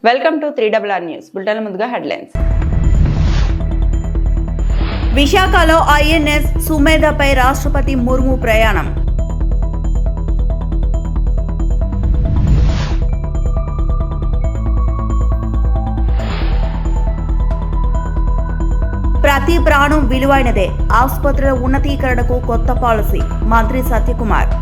Welcome to 3RR news bulletin. ముందుగా headlines. విశాఖలో INS సుమేధపై రాష్ట్రపతి ముర్ము ప్రయాణం. ప్రతి ప్రాణం విలువైనదే, ఆసుపత్రుల ఉన్నతీకరణకు కొత్త పాలసీ, మంత్రి సత్యకుమార్.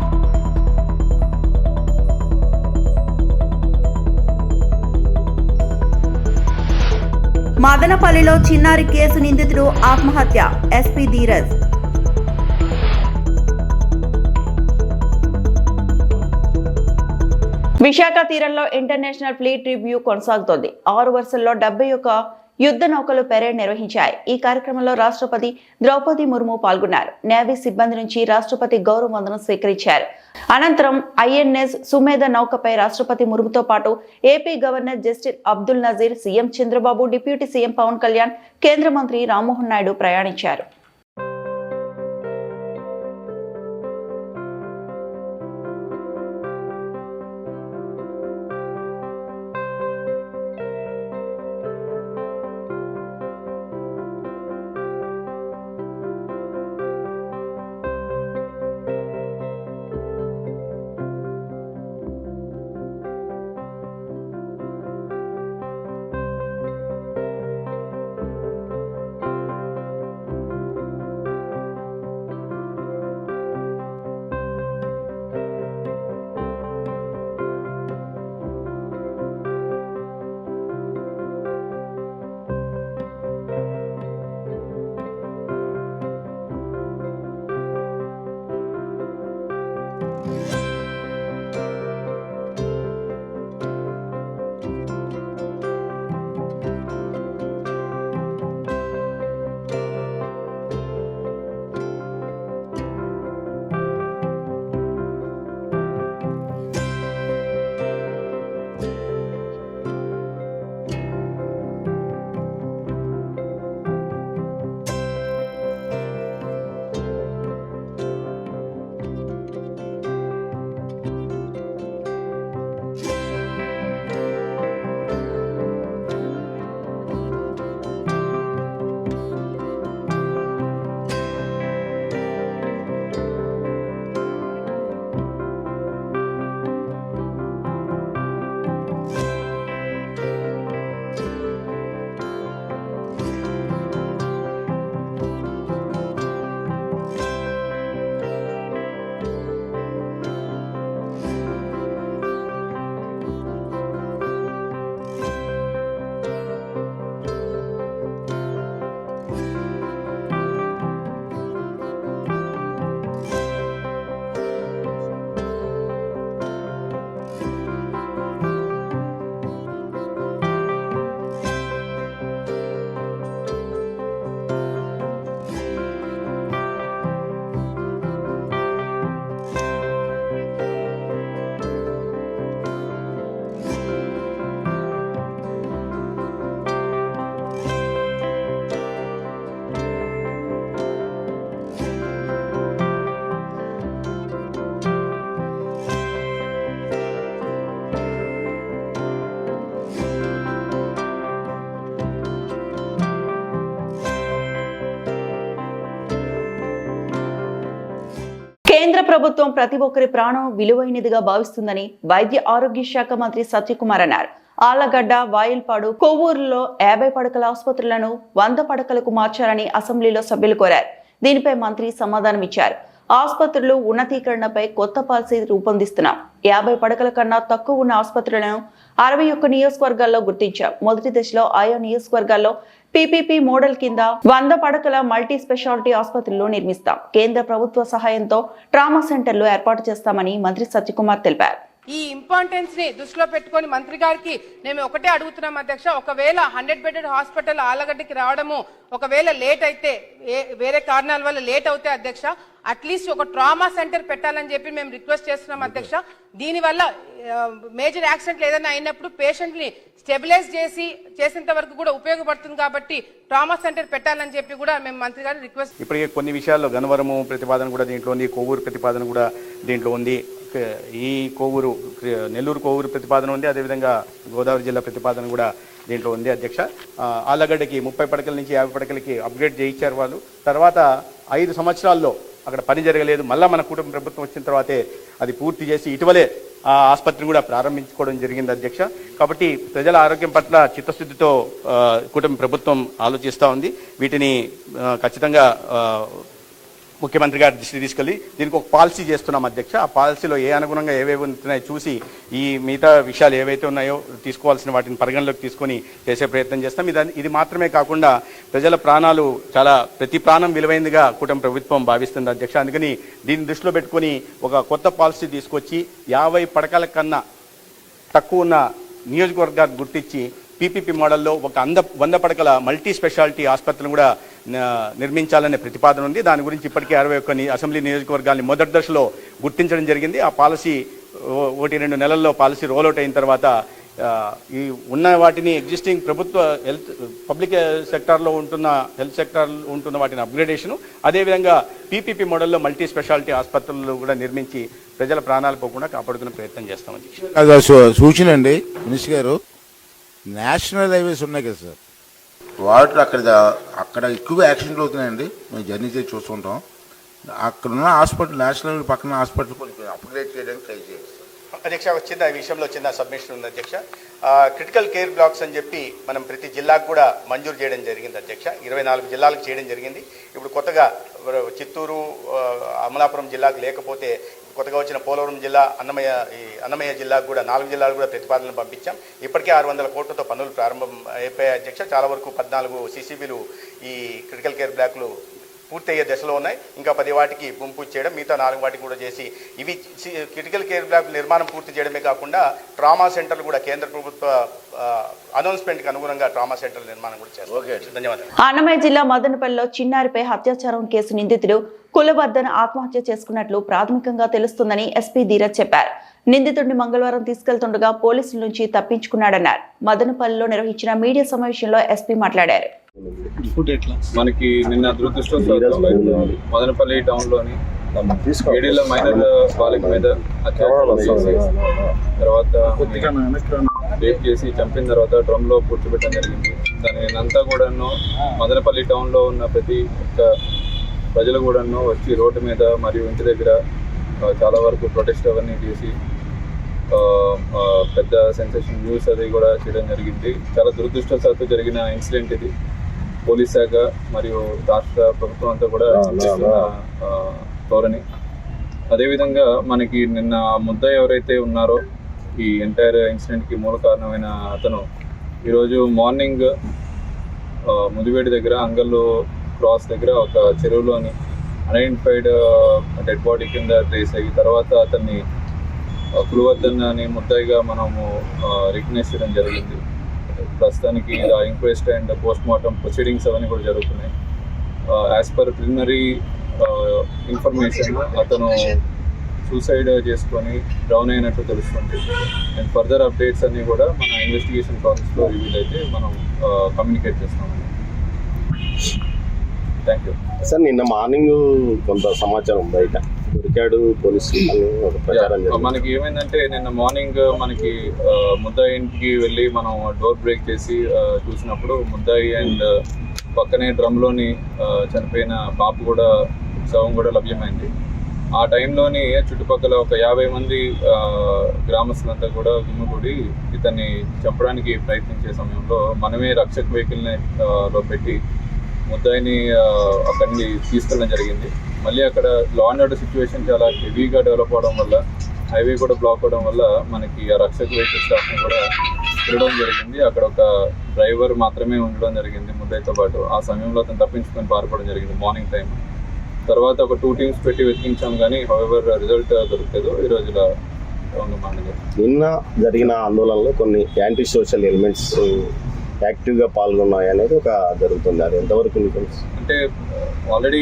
మదనపల్లిలో చిన్నారి కేసు నిందితుడు ఆత్మహత్య, ఎస్పీ ధీరజ్. విశాఖ తీరంలో ఇంటర్నేషనల్ ఫ్లీట్ రివ్యూ కొనసాగుతోంది. 6 వరుసల్లో 71 యుద్ధ నౌకలు పెరేడ్ నిర్వహించాయి. ఈ కార్యక్రమంలో రాష్ట్రపతి ద్రౌపది ముర్ము పాల్గొన్నారు. నేవీ సిబ్బంది నుంచి రాష్ట్రపతి గౌరవ వందనం స్వీకరించారు. అనంతరం ఐఎన్ఎస్ సుమేధ నౌకపై రాష్ట్రపతి ముర్ముతో పాటు AP governor justice Abdul Nazeer, CM Chandrababu, deputy CM Pawan Kalyan, కేంద్ర మంత్రి రామ్మోహన్ నాయుడు ప్రయాణించారు. కేంద్ర ప్రభుత్వం ప్రతి ఒక్కరి ప్రాణం విలువైనదిగా భావిస్తుందని వైద్య ఆరోగ్య శాఖ మంత్రి సత్యకుమార్ అన్నారు. ఆళ్లగడ్డ, వాయిల్పాడు, కొవ్వూరులో 50 పడకల ఆసుపత్రులను 100 పడకలకు మార్చాలని అసెంబ్లీలో సభ్యులు కోరారు. దీనిపై మంత్రి సమాధానం ఇచ్చారు. ఆసుపత్రులు ఉన్నతీకరణపై కొత్త పాలసీ రూపొందిస్తున్నాం. 50 పడకల కన్నా తక్కువ ఉన్న ఆసుపత్రులను 61 నియోజకవర్గాల్లో గుర్తించాం. మొదటి దశలో ఆయా నియోజకవర్గాల్లో పీపీపీ మోడల్ కింద 100 పడకల మల్టీ స్పెషాలిటీ ఆసుపత్రులు నిర్మిస్తాం. కేంద్ర ప్రభుత్వ సహాయంతో ట్రామా సెంటర్లు ఏర్పాటు చేస్తామని మంత్రి సత్యకుమార్ తెలిపారు. ఈ ఇంపార్టెన్స్ ని దృష్టిలో పెట్టుకొని మంత్రి గారికి మేము ఒకటే అడుగుతున్నాం అధ్యక్ష, ఒకవేళ 100 బెడెడ్ హాస్పిటల్ ఆలగడ్డకి రావడము ఒకవేళ లేట్ అయితే, వేరే కారణాల వల్ల లేట్ అవుతే అధ్యక్ష, అట్లీస్ట్ ఒక ట్రామా సెంటర్ పెట్టాలని చెప్పి మేము రిక్వెస్ట్ చేస్తున్నాం అధ్యక్ష. దీనివల్ల మేజర్ యాక్సిడెంట్లు ఏదైనా అయినప్పుడు పేషెంట్ ని స్టెబిలైజ్ చేసేంత వరకు కూడా ఉపయోగపడుతుంది. కాబట్టి ట్రామా సెంటర్ పెట్టాలని చెప్పి కూడా మేము మంత్రి గారిని రిక్వెస్ట్. ఇప్పటికే కొన్ని విషయాల్లో గన్నవరము ప్రతిపాదన కూడా దీంట్లో ఉంది, కొవ్వూరు ప్రతిపాదన కూడా దీంట్లో ఉంది. ఈ కోవూరు నెల్లూరు కోవూరు ప్రతిపాదన ఉంది, అదేవిధంగా గోదావరి జిల్లా ప్రతిపాదన కూడా దీంట్లో ఉంది అధ్యక్ష. ఆళ్ళగడ్డకి 30 పడకల నుంచి 50 పడకలకి అప్గ్రేడ్ చేయించారు వాళ్ళు. తర్వాత 5 సంవత్సరాల్లో అక్కడ పని జరగలేదు. మళ్ళీ మన కుటుంబ ప్రభుత్వం వచ్చిన తర్వాతే అది పూర్తి చేసి ఇటీవలే ఆ ఆసుపత్రిని కూడా ప్రారంభించుకోవడం జరిగింది అధ్యక్ష. కాబట్టి ప్రజల ఆరోగ్యం పట్ల చిత్తశుద్ధితో కుటుంబ ప్రభుత్వం ఆలోచిస్తూ ఉంది. వీటిని ఖచ్చితంగా ముఖ్యమంత్రి గారి దృష్టి తీసుకెళ్ళి దీనికి ఒక పాలసీ చేస్తున్నాం అధ్యక్ష. ఆ పాలసీలో ఏ అనుగుణంగా ఏవేవి ఉంటున్నాయో చూసి ఈ మిగతా విషయాలు ఏవైతే ఉన్నాయో తీసుకోవాల్సిన వాటిని పరిగణలోకి తీసుకొని చేసే ప్రయత్నం చేస్తాం. ఇది మాత్రమే కాకుండా ప్రజల ప్రాణాలు ప్రతి ప్రాణం విలువైందిగా కుటుంబ ప్రభుత్వం భావిస్తుంది అధ్యక్ష. అందుకని దీన్ని దృష్టిలో పెట్టుకొని ఒక కొత్త పాలసీ తీసుకొచ్చి 50 పడకల కన్నా తక్కువ ఉన్న నియోజకవర్గాన్ని గుర్తించి పీపీపీ మోడల్లో ఒక 100 పడకల మల్టీ స్పెషాలిటీ ఆసుపత్రిని కూడా నిర్మించాలనే ప్రతిపాదన ఉంది. దాని గురించి ఇప్పటికే 61 అసెంబ్లీ నియోజకవర్గాల్ని మొదటి దశలో గుర్తించడం జరిగింది. ఆ పాలసీ 1-2 నెలల్లో పాలసీ రోల్అవుట్ అయిన తర్వాత ఈ ఉన్న వాటిని ఎగ్జిస్టింగ్ ప్రభుత్వ పబ్లిక్ సెక్టార్లో ఉంటున్న హెల్త్ సెక్టార్లో ఉంటున్న వాటిని అప్గ్రేడేషను, అదేవిధంగా పీపీపీ మోడల్లో మల్టీ స్పెషాలిటీ ఆసుపత్రులు కూడా నిర్మించి ప్రజల ప్రాణాలు పోకుండా కాపాడుకునే ప్రయత్నం చేస్తామని సూచన అండి. మినిస్టర్ గారు, నేషనల్ హైవేస్ ఉన్నాయి కదా సార్, వాటర్ అక్కడ ఎక్కువ యాక్సిడెంట్లు అవుతున్నాయండి. మేము జర్నీ చేసి చూస్తుంటాం. అక్కడున్న హాస్పిటల్, నేషనల్ హైవే పక్కన హాస్పిటల్ కొంచెం అప్గ్రేడ్ చేయడానికి ట్రై చేయాలి అధ్యక్ష. ఈ విషయంలో చిన్న సబ్మిషన్ ఉంది అధ్యక్ష. క్రిటికల్ కేర్ బ్లాక్స్ అని చెప్పి మనం ప్రతి జిల్లాకు కూడా మంజూరు చేయడం జరిగింది అధ్యక్ష. 24 జిల్లాలకు చేయడం జరిగింది. ఇప్పుడు కొత్తగా చిత్తూరు, అమలాపురం జిల్లాకు లేకపోతే కొత్తగా వచ్చిన పోలవరం జిల్లా, అన్నమయ్య జిల్లాకు కూడా 4 జిల్లాలకు కూడా ప్రతిపాదనలు పంపించాం. ఇప్పటికే 600 కోట్లతో పనులు ప్రారంభం అయిపోయాయి అధ్యక్ష. చాలా వరకు 14 CCBలు ఈ క్రిటికల్ కేర్ బ్లాక్లు పూర్తయ్యే దశలో ఉన్నాయి. ఇంకా 10 వాటికి పూర్తి చేయడం, మిగతా 4 వాటికి కూడా చేసి ఇవి క్రిటికల్ కేర్ బ్లాక్ నిర్మాణం పూర్తి చేయడమే కాకుండా ట్రామా సెంటర్లు కూడా కేంద్ర ప్రభుత్వ అనౌన్స్మెంట్కి అనుగుణంగా ట్రామా సెంటర్ నిర్మాణం కూడా చేస్తారు. ధన్యవాదాలు. అన్నమయ్య జిల్లా మదనపల్లిలో చిన్నారిపై అత్యాచారం కేసు నిందితుడు కులవర్ధన్ ఆత్మహత్య చేసుకున్నట్లు ప్రాథమికంగా తెలుస్తుందని ఎస్పీ ధీరజ్ చెప్పారు. నిందితుడిని మంగళవారం తీసుకెళ్తుండగా పోలీసుల నుంచి తప్పించుకున్నాడన్నారు. మదనపల్లిలో నిర్వహించిన మీడియా సమావేశంలో ఎస్పీ మాట్లాడారు. మనకి నిన్న దురదృష్టవశాత్తు మదనపల్లి టౌన్ లోని 7 మైనర్ బాలిక మీద అత్యాచారం చేసి తర్వాత రేప్ చేసి చంపిన తర్వాత డ్రమ్ లో పూడ్చిపెట్టడం జరిగింది. దానినంతా కూడాను మదనపల్లి టౌన్ లో ఉన్న ప్రతి ఒక్క ప్రజలు కూడాను వచ్చి రోడ్డు మీద మరియు ఇంటి దగ్గర చాలా వరకు ప్రొటెస్ట్ అవన్నీ చేసి పెద్ద సెన్సేషన్ న్యూస్ అది కూడా చేయడం జరిగింది. చాలా దురదృష్టవశాత్తు జరిగిన ఇన్సిడెంట్ ఇది. పోలీస్ శాఖ మరియు రాష్ట్ర ప్రభుత్వం అంతా కూడా ధోరణి. అదేవిధంగా మనకి నిన్న ముద్దాయి ఎవరైతే ఉన్నారో ఈ ఎంటైర్ ఇన్సిడెంట్కి మూల కారణమైన అతను ఈరోజు మార్నింగ్ ముదివేడి దగ్గర అంగళ్ళు క్రాస్ దగ్గర ఒక చెరువులోని అన్ఐడెంటిఫైడ్ డెడ్ బాడీ కింద ట్రేస్ అయ్యి తర్వాత అతన్ని కులవర్ధన్ అని ముద్దాయిగా మనము రికగ్నైజ్ చేయడం జరిగింది. ప్రస్తుతానికి inquest and post mortem proceedings అవన్నీ కూడా జరుగుతున్నాయి. యాజ్ పర్ ప్రిలిమినరీ ఇన్ఫర్మేషన్ అతను సూసైడ్ చేసుకొని డౌన్ అయినట్టు తెలుస్తుంది. అండ్ ఫర్దర్ అప్డేట్స్ అన్నీ కూడా మన ఇన్వెస్టిగేషన్ ప్రాసెస్లో రివీల్ అయితే మనం కమ్యూనికేట్ చేస్తామండి. Thank you sir. నిన్న మార్నింగ్ కొంత సమాచారం బయట దొరికాడు పోలీసులు మనకి ఏమైందంటే నిన్న మార్నింగ్ మనకి ముద్దాయి ఇంటికి వెళ్ళి మనం డోర్ బ్రేక్ చేసి చూసినప్పుడు ముద్దాయి అండ్ పక్కనే డ్రమ్లోని చనిపోయిన పాప కూడా శవం కూడా లభ్యమైంది. ఆ టైంలోని చుట్టుపక్కల ఒక 50 మంది గ్రామస్తులంతా కూడా గుమ్మిగూడి ఇతన్ని చంపడానికి ప్రయత్నించే సమయంలో మనమే రక్షక్ వెహికల్ని లో పెట్టి ముద్దాయిని అక్కడి నుంచి తీసుకెళ్ళడం జరిగింది. మళ్ళీ అక్కడ లా అండ్ ఆర్డర్ సిచ్యువేషన్ చాలా హెవీగా డెవలప్ అవడం వల్ల హైవే కూడా బ్లాక్ అవడం వల్ల మనకి ఆ రక్షక వెహికల్ స్టాఫ్ని కూడా తిరగడం జరిగింది. అక్కడ ఒక డ్రైవర్ మాత్రమే ఉండడం జరిగింది ముద్దాయితో పాటు. ఆ సమయంలో అతను తప్పించుకొని పారిపోవడం జరిగింది మార్నింగ్ టైం. తర్వాత ఒక 2 టీమ్స్ పెట్టి వెతికించాం కానీ హౌఎవర్ రిజల్ట్ దొరకలేదు. ఈ రోజు ఇలా నిన్న జరిగిన ఆందోళనలో కొన్ని యాంటీ సోషల్ ఎలిమెంట్స్ యాక్టివ్గా పాల్గొన్నాయి అనేది ఒక జరుగుతుంది. అది ఎంతవరకు అంటే ఆల్రెడీ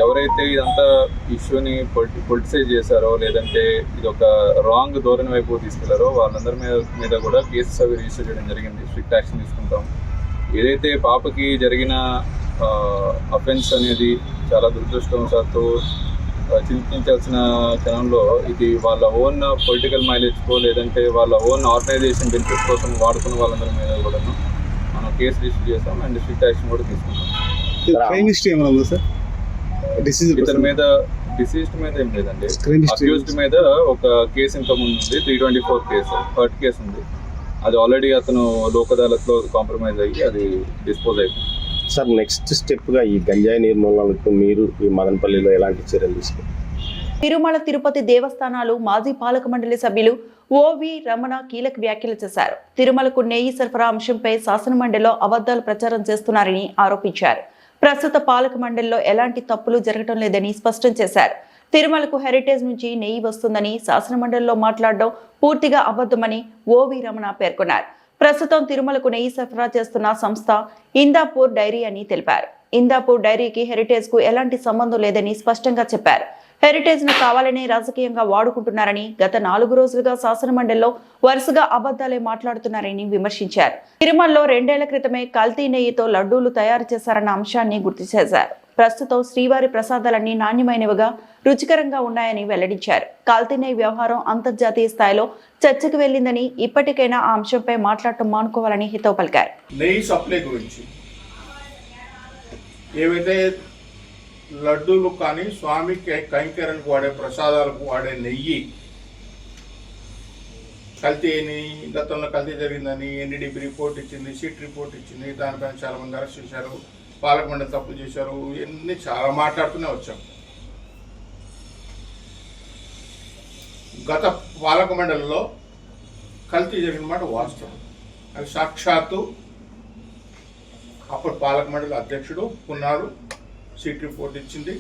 ఎవరైతే ఇదంతా ఇష్యూని పొలిటిసైజ్ చేశారో లేదంటే ఇది ఒక రాంగ్ ధోరణి వైపు తీసుకెళ్లారో వాళ్ళందరి మీద కూడా కేసెస్ అవి రిజిస్టర్ చేయడం జరిగింది. స్ట్రిక్ట్ యాక్షన్ తీసుకుంటాం. ఏదైతే పాపకి జరిగిన అఫెన్స్ అనేది చాలా దురదృష్టవశాత్తు చింతించాల్సిన క్షణంలో ఇది వాళ్ళ ఓన్ పొలిటికల్ మైలేజ్కో లేదంటే వాళ్ళ ఓన్ ఆర్గనైజేషన్ బెనిఫిట్ కోసం వాడుకున్న వాళ్ళందరి మీద కూడా మనం కేసు రిజిస్టర్ చేస్తాం అండ్ స్ట్రిక్ట్ యాక్షన్ కూడా తీసుకుంటాం. క్రైమ్ హిస్టరీ ఏమైనా ఉందా సార్? ఇతని మీద డిసీజ్డ్ మీద ఏం లేదండి. అక్యూజ్డ్ మీద ఒక కేసు ఇంకా ముందు ఉంది, 324 కేసు, హర్ట్ కేసు ఉంది. అది ఆల్రెడీ అతను లోక్ అదాలత్లో కాంప్రమైజ్ అయ్యి అది డిస్పోజ్ అయిపోయింది. సార్ నెక్స్ట్ స్టెప్గా ఈ గంజాయి నిర్మూలనకు మీరు ఈ మదనపల్లిలో ఎలాంటి చర్యలు తీసుకుంటారు? తిరుమల తిరుపతి దేవస్థానాలు మాజీ పాలక మండలి సభ్యులు ఓవి రమణ కీలక వ్యాఖ్యలు చేశారు. తిరుమలకు నెయ్యి సరఫరా అంశంపై శాసనమండలిలో అబద్ధాలు ప్రచారం చేస్తున్నారని ఆరోపించారు. ప్రస్తుత పాలక మండలిలో ఎలాంటి తప్పులు జరగడం లేదని స్పష్టం చేశారు. తిరుమలకు హెరిటేజ్ నుంచి నెయ్యి వస్తుందని శాసనమండలిలో మాట్లాడడం పూర్తిగా అబద్ధమని ఓవి రమణ పేర్కొన్నారు. ప్రస్తుతం తిరుమలకు నెయ్యి సరఫరా చేస్తున్న సంస్థ ఇందాపూర్ డైరీ అని తెలిపారు. ఇందాపూర్ డైరీకి హెరిటేజ్ కు ఎలాంటి సంబంధం లేదని స్పష్టంగా చెప్పారు. హెరిటేజ్ ను కావాలనే రాజకీయంగా వాడుకుంటున్నారని, గత 4 రోజులుగా శాసనమండలిలో వరుసగా అబద్ధాలే మాట్లాడుతున్నారని విమర్శించారు. తిరుమలలో 2 ఏళ్ల క్రితమే కల్తీ నెయ్యితో లడ్డూలు తయారు చేశారన్న అంశాన్ని గుర్తు చేశారు. ప్రస్తుతం శ్రీవారి ప్రసాదాలన్నీ నాణ్యమైనవిగా, రుచికరంగా ఉన్నాయని వెల్లడించారు. కల్తీ నెయ్యి వ్యవహారం అంతర్జాతీయ స్థాయిలో చర్చకు వెళ్లిందని, ఇప్పటికైనా ఆ అంశంపై మాట్లాడటం మానుకోవాలని హితవు పలికారు. నెయ్యి సప్లై గురించి ఏవైతే లడ్డూలు కానీ స్వామి కైంకర్యానికి వాడే ప్రసాదాలకు వాడే నెయ్యి కల్తీ అని, గతంలో కల్తీ జరిగిందని ఎన్డీడీపీ రిపోర్ట్ ఇచ్చింది, సిట్ రిపోర్ట్ ఇచ్చింది. దానిపైన చాలా మంది అరెస్ట్ చేశారు, పాలక మండలి తప్పులు చేశారు, ఇవన్నీ చాలా మాట్లాడుతూనే వచ్చాం. గత పాలక మండలిలో కల్తీ జరిగిన మాట వాస్తవం. అది సాక్షాత్తు అప్పుడు పాలక మండలి అధ్యక్షుడు ఉన్నారు, సిట్ రిపోర్ట్ ఇచ్చింది.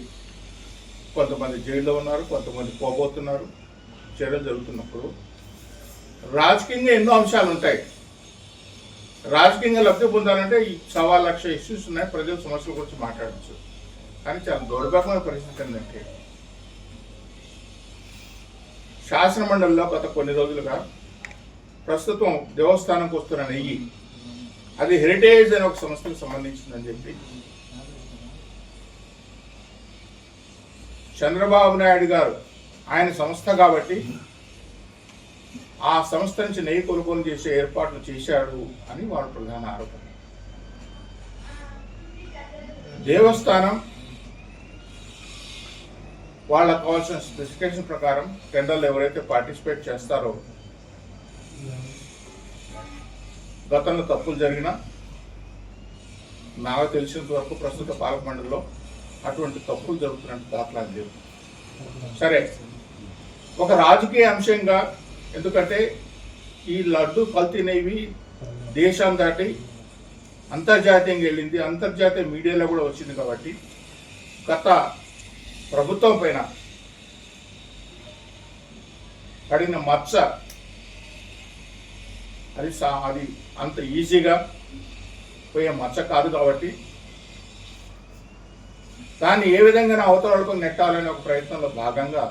కొంతమంది జైల్లో ఉన్నారు, కొంతమంది పోబోతున్నారు. చర్యలు జరుగుతున్నప్పుడు రాజకీయంగా ఎన్నో అంశాలు ఉంటాయి. రాజకీయంగా లబ్ధి పొందాలంటే ఈ 1,00,000 ఇష్యూస్ ఉన్నాయి, ప్రజల సమస్యల గురించి మాట్లాడచ్చు. కానీ చాలా దౌర్భాగ్యమైన పరిస్థితి ఏంటంటే శాసనమండలిలో గత కొన్ని రోజులుగా ప్రస్తుతం దేవస్థానంకి వస్తున్న నెయ్యి అది హెరిటేజ్ అనే ఒక సంస్థకు సంబంధించిందని చెప్పి చంద్రబాబు నాయుడు గారు ఆయన సంస్థ కాబట్టి ఆ సంస్థ నుంచి నెయ్యి కొనుగోలు చేసే ఏర్పాట్లు చేశాడు అని వాళ్ళ ప్రధాన ఆరోపణ. దేవస్థానం వాళ్ళకు కావాల్సిన స్పెసిఫికేషన్ ప్రకారం టెండర్లు ఎవరైతే పార్టిసిపేట్ చేస్తారో గతంలో తప్పులు జరిగినా నాకు తెలిసినంత వరకు ప్రస్తుత పాలక మండలిలో అటువంటి తప్పులు జరుగుతున్నట్టు దాఖలాలు లేవు. సరే, ఒక రాజకీయ అంశంగా, ఎందుకంటే ఈ లడ్డు కల్తీ నెయ్యి దేశం దాటి అంతర్జాతీయంగా వెళ్ళింది, అంతర్జాతీయ మీడియాలో కూడా వచ్చింది. కాబట్టి గత ప్రభుత్వం పైన పడిన మచ్చ అది అంత ఈజీగా పోయే మచ్చ కాదు. కాబట్టి దాన్ని ఏ విధంగా అవతలకు నెట్టాలనే ఒక ప్రయత్నంలో భాగంగా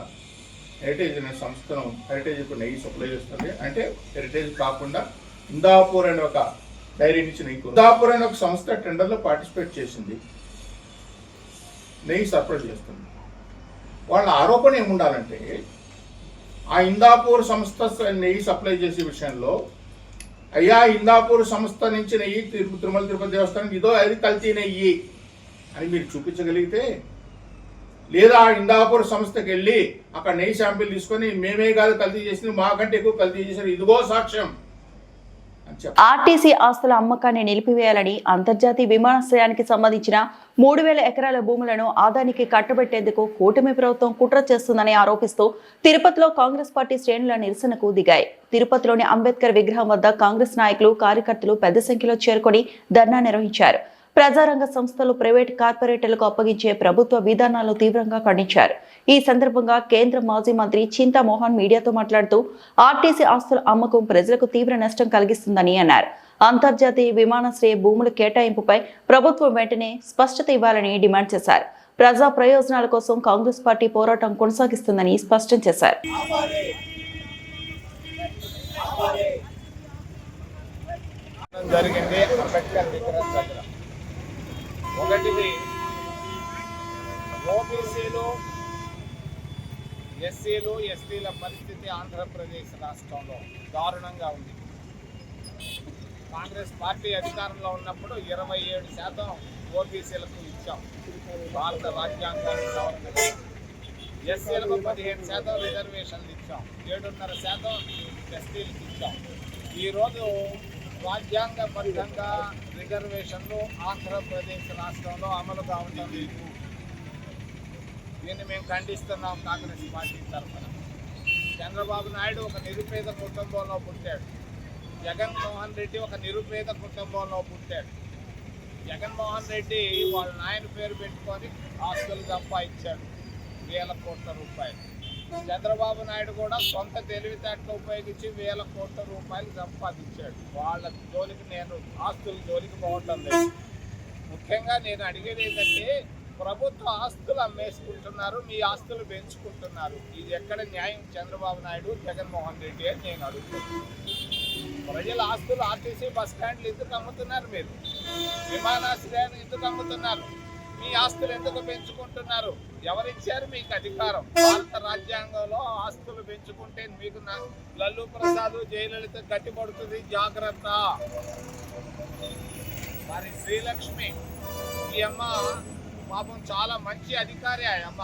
హెరిటేజ్ అనే సంస్థను హెరిటేజ్కు నెయ్యి సప్లై చేస్తుంది. అంటే హెరిటేజ్ కాకుండా ఇందాపూర్ అనే ఒక డైరీ నుంచి నెయ్యి, ఇందాపూర్ అనే ఒక సంస్థ టెండర్లో పార్టిసిపేట్ చేసింది, నెయ్యి సప్లై చేస్తుంది. వాళ్ళ ఆరోపణ ఏముండాలంటే ఆ ఇందాపూర్ సంస్థ నెయ్యి సప్లై చేసే విషయంలో, అయ్యా ఇందాపూర్ సంస్థ నుంచి నెయ్యి తిరుమల తిరుపతి దేవస్థానం ఇదో అది కల్తీ నెయ్యి అని మీరు చూపించగలిగితే, లేదా ఇందాపూర్ సంస్థకి వెళ్ళి అక్కడ నెయ్యి శాంపిల్ తీసుకొని మేమే కాదు కల్తీ చేసింది, మాకంటే ఎక్కువ కల్తీ చేశారు, ఇదిగో సాక్ష్యం అని చెప్పి ఆర్టీసీ ఆస్తుల అమ్మకాన్ని నిలిపివేయాలని అంతర్జాతీయ విమానాశ్రయానికి సంబంధించిన 3,000 ఎకరాల భూములను ఆదానికి కట్టబెట్టేందుకు కూటమి ప్రభుత్వం కుట్ర చేస్తుందని ఆరోపిస్తూ తిరుపతిలో కాంగ్రెస్ పార్టీ శ్రేణుల నిరసనకు దిగాయి. తిరుపతిలోని అంబేద్కర్ విగ్రహం వద్ద కాంగ్రెస్ నాయకులు, కార్యకర్తలు పెద్ద సంఖ్యలో చేరుకొని ధర్నా నిర్వహించారు. ప్రజారంగ సంస్థలు ప్రైవేట్ కార్పొరేటర్లకు అప్పగించే ప్రభుత్వ విధానాలను తీవ్రంగా ఖండించారు. ఈ సందర్భంగా కేంద్ర మాజీ మంత్రి చింతామోహన్ మీడియాతో మాట్లాడుతూ ఆర్టీసీ ఆస్తుల అమ్మకం ప్రజలకు తీవ్ర నష్టం కలిగిస్తుందని అన్నారు. అంతర్జాతీయ విమానాశ్రయ భూముల కేటాయింపుపై ప్రభుత్వం వెంటనే స్పష్టత ఇవ్వాలని డిమాండ్ చేశారు. ప్రజా ప్రయోజనాల కోసం కాంగ్రెస్ పార్టీ పోరాటం కొనసాగిస్తుందని స్పష్టం చేశారు. ఒకటిది ఓబీసీలు ఎస్సీలు ఎస్టీల పరిస్థితి ఆంధ్రప్రదేశ్ రాష్ట్రంలో దారుణంగా ఉంది. కాంగ్రెస్ పార్టీ అధికారంలో ఉన్నప్పుడు 27% ఓబీసీలకు ఇచ్చాం భారత రాజ్యాంగాన్ని సవరణ. ఎస్సీలకు 15% రిజర్వేషన్లు ఇచ్చాం, 7.5% ఎస్టీలకు ఇచ్చాం. ఈరోజు రాజ్యాంగబద్ధంగా రిజర్వేషన్లు ఆంధ్రప్రదేశ్ రాష్ట్రంలో అమలు కావడం లేదు. దీన్ని మేము ఖండిస్తున్నాం కాంగ్రెస్ పార్టీ తరఫున. చంద్రబాబు నాయుడు ఒక నిరుపేద కుటుంబంలో పుట్టాడు. జగన్మోహన్ రెడ్డి ఒక నిరుపేద కుటుంబంలో పుట్టాడు. జగన్మోహన్ రెడ్డి వాళ్ళ నాయన పేరు పెట్టుకొని ఆస్తులు సంపాదించాడు వేల కోట్ల రూపాయలు. చంద్రబాబు నాయుడు కూడా సొంత తెలివితేటలు ఉపయోగించి వేల కోట్ల రూపాయలు సంపాదించాడు. వాళ్ళ జోలికి నేను ఆస్తుల జోలికి పోవటం లేదు. ముఖ్యంగా నేను అడిగేది ఏంటంటే, ప్రభుత్వ ఆస్తులు అమ్మేసుకుంటున్నారు, మీ ఆస్తులు పెంచుకుంటున్నారు. ఇది ఎక్కడ న్యాయం చంద్రబాబు నాయుడు జగన్మోహన్ రెడ్డి అని నేను అడుగుతున్నాను. ప్రజల ఆస్తులు ఆర్టీసీ బస్ స్టాండ్లు ఎందుకు అమ్ముతున్నారు? మీరు విమానాశ్రయాన్ని ఎందుకు అమ్ముతున్నారు? మీ ఆస్తులు ఎందుకు పెంచుకుంటున్నారు? ఎవరిచ్చారు మీకు అధికారం? భారత రాజ్యాంగంలో ఆస్తులు పెంచుకుంటే మీకు లల్లు ప్రసాద్ జయలలిత గట్టిపడుతుంది, జాగ్రత్త. మరి శ్రీలక్ష్మి ఈ అమ్మ పాపం చాలా మంచి అధికారి. ఆ అమ్మ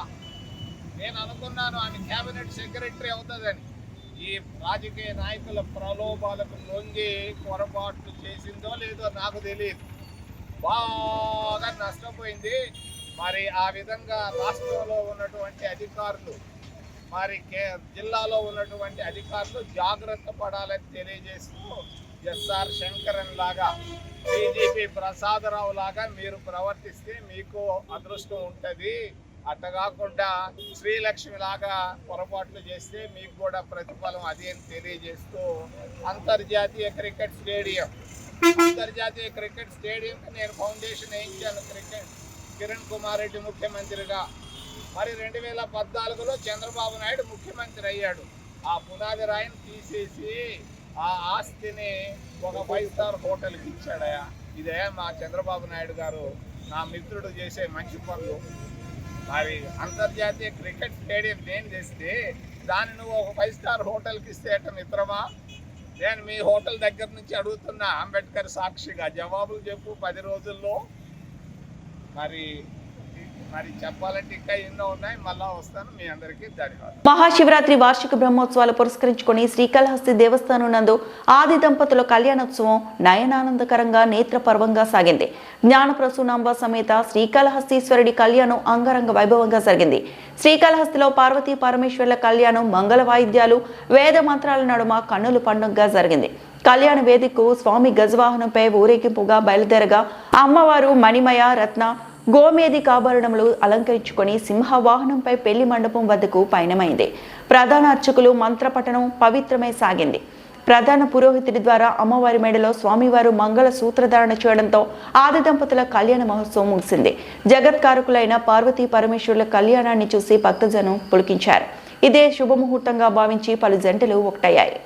నేను అనుకున్నాను ఆమె క్యాబినెట్ సెక్రటరీ అవుతుందని. ఈ రాజకీయ నాయకుల ప్రలోభాలకు లొంగి పొరపాట్లు చేసిందో లేదో నాకు తెలియదు. బాగా నష్టపోయింది. మరి ఆ విధంగా రాష్ట్రంలో ఉన్నటువంటి అధికారులు, మరి జిల్లాలో ఉన్నటువంటి అధికారులు జాగ్రత్త పడాలని తెలియజేస్తూ, ఎస్ఆర్ శంకరన్ లాగా, బీజేపీ ప్రసాదరావు లాగా మీరు ప్రవర్తిస్తే మీకు అదృష్టం ఉంటుంది. అట్టకాకుండా శ్రీలక్ష్మి లాగా పొరపాట్లు చేస్తే మీకు కూడా ప్రతిఫలం అదే అని తెలియజేస్తూ, అంతర్జాతీయ క్రికెట్ స్టేడియంకి నేను ఫౌండేషన్ వేయించాను. కిరణ్ కుమార్ రెడ్డి ముఖ్యమంత్రిగా. మరి 2014లో చంద్రబాబు నాయుడు ముఖ్యమంత్రి అయ్యాడు. ఆ పునాది రాయిని తీసేసి ఆ ఆస్తిని ఒక 5 స్టార్ హోటల్కి ఇచ్చాడయా. ఇదే మా చంద్రబాబు నాయుడు గారు నా మిత్రుడు చేసే మంచి పనులు. మరి అంతర్జాతీయ క్రికెట్ స్టేడియం నేను చేస్తే దాన్ని నువ్వు ఒక 5 స్టార్ హోటల్కి ఇస్తే మిత్రమా? నేను మీ హోటల్ దగ్గర నుంచి అడుగుతున్నా, అంబేద్కర్ సాక్షిగా జవాబులు చెప్పు 10 రోజుల్లో. మరి చెప్పాలంటే ఇంకా ఎన్నో ఉన్నాయి, మళ్ళా వస్తాను. మీ అందరికీ ధన్యవాదాలు. మహాశివరాత్రి వార్షిక బ్రహ్మోత్సవాలు పురస్కరించుకుని శ్రీకాళహస్తి దేవస్థానం నందు ఆది దంపతుల కళ్యాణోత్సవం నయనానందకరంగా నేత్రపర్వంగా సాగింది. జ్ఞానప్రసూనాంబ సమేత శ్రీకాళహస్తీశ్వరుడి కళ్యాణం అంగరంగ వైభవంగా జరిగింది. శ్రీకాళహస్తిలో పార్వతీ పరమేశ్వర్ల కళ్యాణం మంగళ వాయిద్యాలు, వేద మంత్రాల నడుమ కన్నుల పండుగగా జరిగింది. కళ్యాణ వేదికకు స్వామి గజవాహనంపై ఊరేగింపుగా బయలుదేరగా అమ్మవారు మణిమయ రత్న గోమేది ఆభరణములు అలంకరించుకొని సింహవాహనంపై పెళ్లి మండపం వద్దకు పయనమైంది. ప్రధాన అర్చకులు మంత్రపఠనం పవిత్రమై సాగింది. ప్రధాన పురోహితుడి ద్వారా అమ్మవారి మెడలో స్వామివారు మంగళ సూత్రధారణ చేయడంతో ఆది దంపతుల కళ్యాణ మహోత్సవం ముగిసింది. జగత్కారకులైన పార్వతీ పరమేశ్వరుల కళ్యాణాన్ని చూసి భక్తజనం పులికించారు. ఇదే శుభముహూర్తంగా భావించి పలు జంటలు ఒకటయ్యాయి.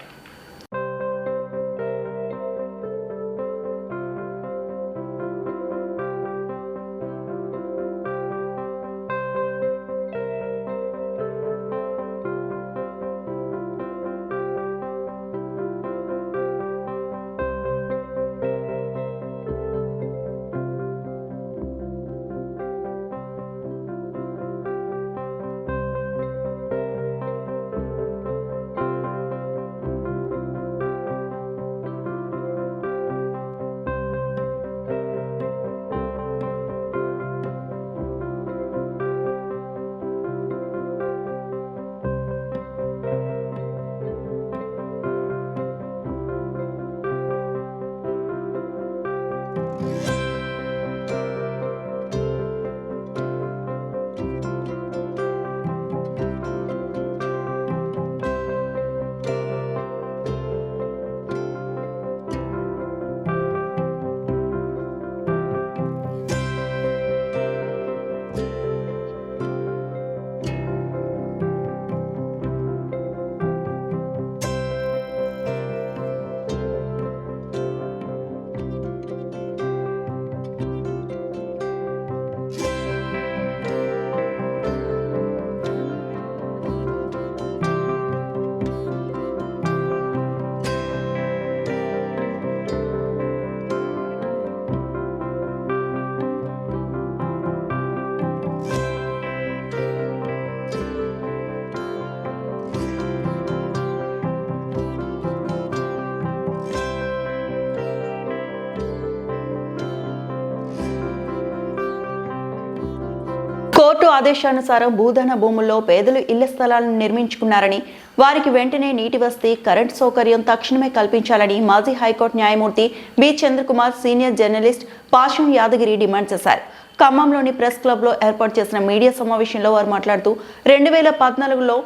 ఆదేశానుసారం భూదాన భూముల్లో పేదలు ఇళ్ల స్థలాలను నిర్మించుకున్నారని, వారికి వెంటనే నీటి వసతి, కరెంటు సౌకర్యం తక్షణమే కల్పించాలని మాజీ హైకోర్టు న్యాయమూర్తి B Chandrakumar, senior journalist Pasham Yadagiri demand చేశారు. ఖమ్మంలోని ప్రెస్ క్లబ్లో ఏర్పాటు చేసిన మీడియా సమావేశంలో వారు మాట్లాడుతూ 2014లో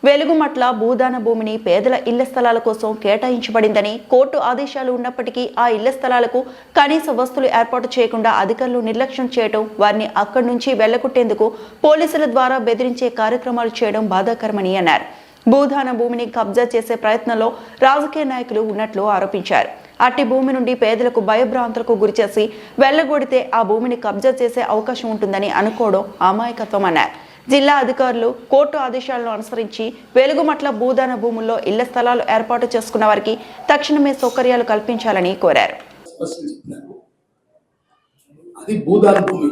వెలుగుమట్ల భూదాన భూమిని పేదల ఇళ్ల స్థలాల కోసం కేటాయించబడిందని, కోర్టు ఆదేశాలు ఉన్నప్పటికీ ఆ ఇళ్ల స్థలాలకు కనీస వస్తువులు ఏర్పాటు చేయకుండా అధికారులు నిర్లక్ష్యం చేయడం, వారిని అక్కడి నుంచి వెళ్లగొట్టేందుకు పోలీసుల ద్వారా బెదిరించే కార్యక్రమాలు చేయడం బాధాకరమని అన్నారు. భూదాన భూమిని కబ్జా చేసే ప్రయత్నంలో రాజకీయ నాయకులు ఉన్నట్లు ఆరోపించారు. అట్టి భూమి నుండి పేదలకు భయభ్రాంతులకు గురిచేసి వెళ్లగొడితే ఆ భూమిని కబ్జా చేసే అవకాశం ఉంటుందని అనుకోవడం అమాయకత్వం అన్నారు. జిల్లా అధికారులు కోర్టు ఆదేశాలను అనుసరించి వెలుగుమట్ల భూదాన భూముల్లో ఇళ్ల స్థలాలు ఏర్పాటు చేసుకున్న వారికి తక్షణమే సౌకర్యాలు కల్పించాలని కోరారు. అది భూదాన భూమి.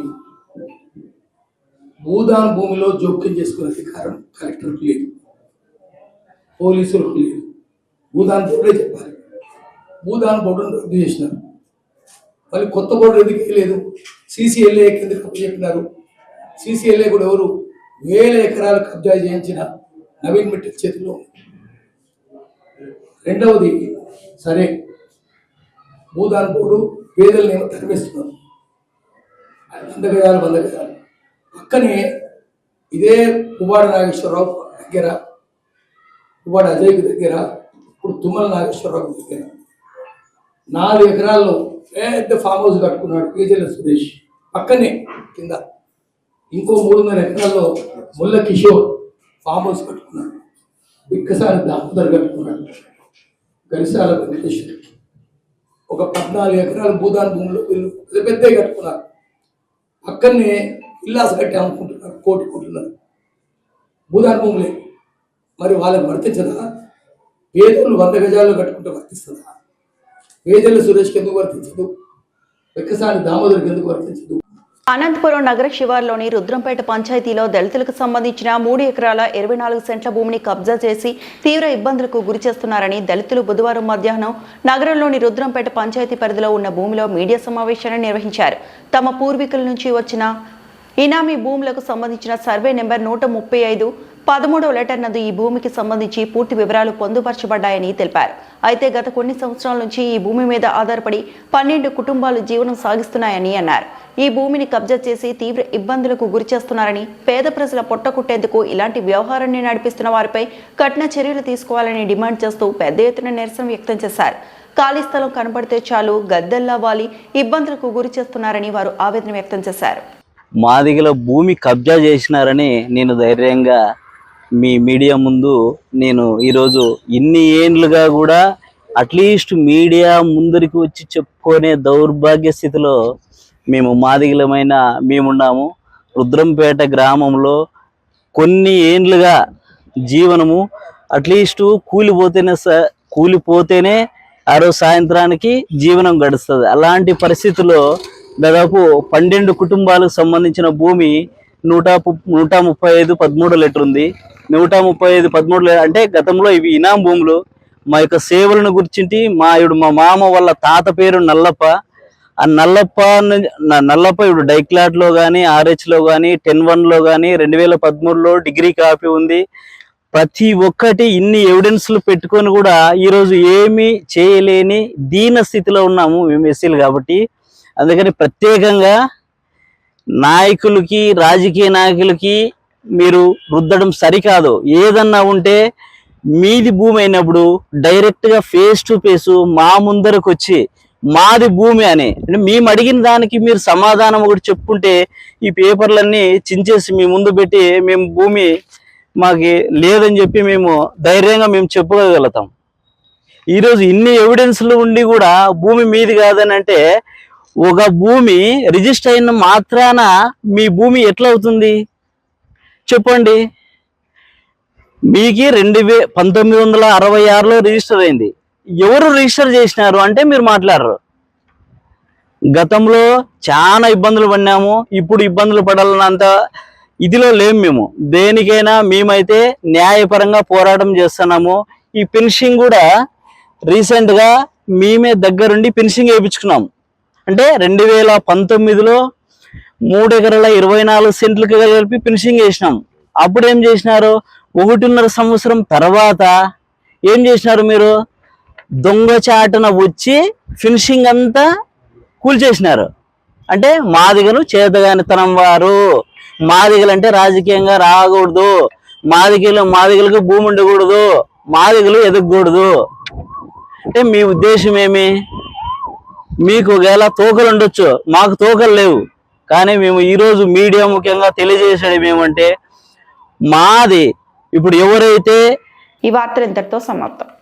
భూదాన భూమిలో జోక్యం చేసుకునే అధికారం కలెక్టర్కి లేదు, పోలీసులకు లేదు. భూదాన బోర్డే చెప్పాలి. భూదాన బోర్డును రద్దు చేసినారు. మళ్ళీ కొత్త బోర్డు ఎందుకు లేదు? సీసీఎల్ఏ కిందకి చెప్పినారు. సీసీఎల్ఏ కూడా ఎవరు 1000 ఎకరాలు కబ్జా చేయించిన నవీన్ మిట్టల్ చేతిలో. రెండవది, సరే భూదాన బోర్డు పేదల్ని ఏమో తరివేస్తున్నారు. 100 గజాలు పక్కనే ఇదే పువ్వాడ నాగేశ్వరరావు దగ్గర, పువ్వాడ అజయ్కి దగ్గర, ఇప్పుడు తుమ్మల నాగేశ్వరరావు దగ్గర 4 ఎకరాల్లో పెద్ద ఫామ్ హౌస్ కట్టుకున్నాడు కేజీల సురేష్. పక్కనే కింద ఇంకో 3.5 ఎకరాల్లో ముల్ల కిషోర్ ఫామ్ హౌస్ కట్టుకున్నాడు. బిక్కసారి దామోదర్ కట్టుకున్నాడు. గరిసాల వెంకటేశ్వర ఒక 14 ఎకరాల భూదాన భూములు వీళ్ళు పెద్ద కట్టుకున్నారు. పక్కనే ఇల్లాస కట్టి అమ్ముకుంటున్నారు, కోటుకుంటున్నారు. భూదాన భూములే. మరి వాళ్ళకి వర్తించదా? పేదలు 100 గజాల్లో కట్టుకుంటే వర్తిస్తుందా? వేదల సురేష్కి ఎందుకు వర్తించదు? వెక్కసాని దామోదర్కి ఎందుకు వర్తించదు? అనంతపురం నగర శివార్లోని రుద్రంపేట పంచాయతీలో దళితులకు సంబంధించిన 3 ఎకరాల 24 సెంట్ల భూమిని కబ్జా చేసి తీవ్ర ఇబ్బందులకు గురిచేస్తున్నారని దళితులు బుధవారం మధ్యాహ్నం నగరంలోని రుద్రంపేట పంచాయతీ పరిధిలో ఉన్న భూమిలో మీడియా సమావేశాన్ని నిర్వహించారు. తమ పూర్వీకుల నుంచి వచ్చిన ఇనామీ భూములకు సంబంధించిన సర్వే నెంబర్ 135 13వ లెటర్ నందు ఈ భూమికి సంబంధించి పూర్తి వివరాలు పొందుపరచబడ్డాయని తెలిపారు. అయితే గత కొన్ని సంవత్సరాల నుంచి ఈ భూమి మీద ఆధారపడి 12 కుటుంబాలు జీవనం సాగిస్తున్నాయని అన్నారు. ఈ భూమిని కబ్జా చేసి తీవ్ర ఇబ్బందులకు గురిచేస్తున్నారని, పేద ప్రజల పొట్టకుట్టేందుకు ఇలాంటి వ్యవహారాన్ని నడిపిస్తున్న వారిపై కఠిన చర్యలు తీసుకోవాలని డిమాండ్ చేస్తూ పెద్ద ఎత్తున నిరసన వ్యక్తం చేశారు. ఖాళీ స్థలం కనబడితే చాలు గద్దెల్లా వాలి ఇబ్బందులకు గురి చేస్తున్నారని వారు ఆవేదన వ్యక్తం చేశారు. మాదిగల భూమి కబ్జా చేసినారని నేను ధైర్యంగా మీ మీడియా ముందు నేను ఈరోజు ఇన్ని ఏండ్లుగా కూడా అట్లీస్ట్ మీడియా ముందరికి వచ్చి చెప్పుకునే దౌర్భాగ్య స్థితిలో మేము మాదిగలమైన మేమున్నాము. రుద్రంపేట గ్రామంలో కొన్ని ఏండ్లుగా జీవనము అట్లీస్ట్ కూలిపోతేనే ఆ రోజు సాయంత్రానికి జీవనం గడుస్తుంది. అలాంటి పరిస్థితుల్లో దాదాపు 12 కుటుంబాలకు సంబంధించిన భూమి 135 13 లెటర్ ఉంది. 135 13 అంటే గతంలో ఇవి ఇనాం భూములు. మా యొక్క సేవలను గుర్చింటి మా మామ వాళ్ళ తాత పేరు నల్లప్ప. ఆ నల్లప్ప ఇప్పుడు డైక్లాట్లో కానీ, RH లో కానీ, 10-1లో కానీ, 2013లో డిగ్రీ కాపీ ఉంది. ప్రతి ఒక్కటి ఇన్ని ఎవిడెన్స్లు పెట్టుకొని కూడా ఈరోజు ఏమీ చేయలేని దీన స్థితిలో ఉన్నాము మేము ఎస్సీలు కాబట్టి. అందుకని ప్రత్యేకంగా నాయకులకి, రాజకీయ నాయకులకి మీరు రుద్దడం సరికాదు. ఏదన్నా ఉంటే మీది భూమి అయినప్పుడు డైరెక్ట్గా ఫేస్ టు ఫేస్ మా ముందరకు వచ్చి మాది భూమి అని అంటే మేము అడిగిన దానికి మీరు సమాధానం ఒకటి చెప్పుకుంటే ఈ పేపర్లన్నీ చించేసి మీ ముందు పెట్టి మేము భూమి మాకు లేదని చెప్పి మేము ధైర్యంగా మేము చెప్పుకోగలుగుతాం. ఈరోజు ఇన్ని ఎవిడెన్స్లు ఉండి కూడా భూమి మీది కాదని అంటే ఒక భూమి రిజిస్టర్ అయిన మాత్రాన మీ భూమి ఎట్లా అవుతుంది చెప్పండి. మీకు 1966లో రిజిస్టర్ అయింది. ఎవరు రిజిస్టర్ చేసినారు అంటే మీరు మాట్లాడరు. గతంలో చాలా ఇబ్బందులు పడినాము, ఇప్పుడు ఇబ్బందులు పడాలన్నంత ఇదిలో లేము మేము. దేనికైనా మేమైతే న్యాయపరంగా పోరాటం చేస్తున్నాము. ఈ పెన్షన్ కూడా రీసెంట్గా మేమే దగ్గరుండి పెన్షన్ వేయించుకున్నాము. అంటే 2019లో 3 ఎకరాల 24 సెంట్లకు కలిపి ఫినిషింగ్ చేసినాం. అప్పుడు ఏం చేసినారు? 1.5 సంవత్సరం తర్వాత ఏం చేసినారు మీరు? దొంగచాటున వచ్చి ఫినిషింగ్ అంతా కూల్చేసినారు. అంటే మాదిగలు చేతగానితనం వారు, మాదిగలు అంటే రాజకీయంగా రాకూడదు, మాదిగలకు భూమి ఉండకూడదు, మాదిగలు ఎదగకూడదు. అంటే మీ ఉద్దేశం ఏమి? మీకు ఒకవేళ తోకలు ఉండొచ్చు, మాకు తోకలు లేవు. కానీ మేము ఈరోజు మీడియా ముఖ్యంగా తెలియజేసేది ఏమంటే, మాది ఇప్పుడు ఎవరైతే ఈ వార్తలు ఇంతటితో సమాప్తం.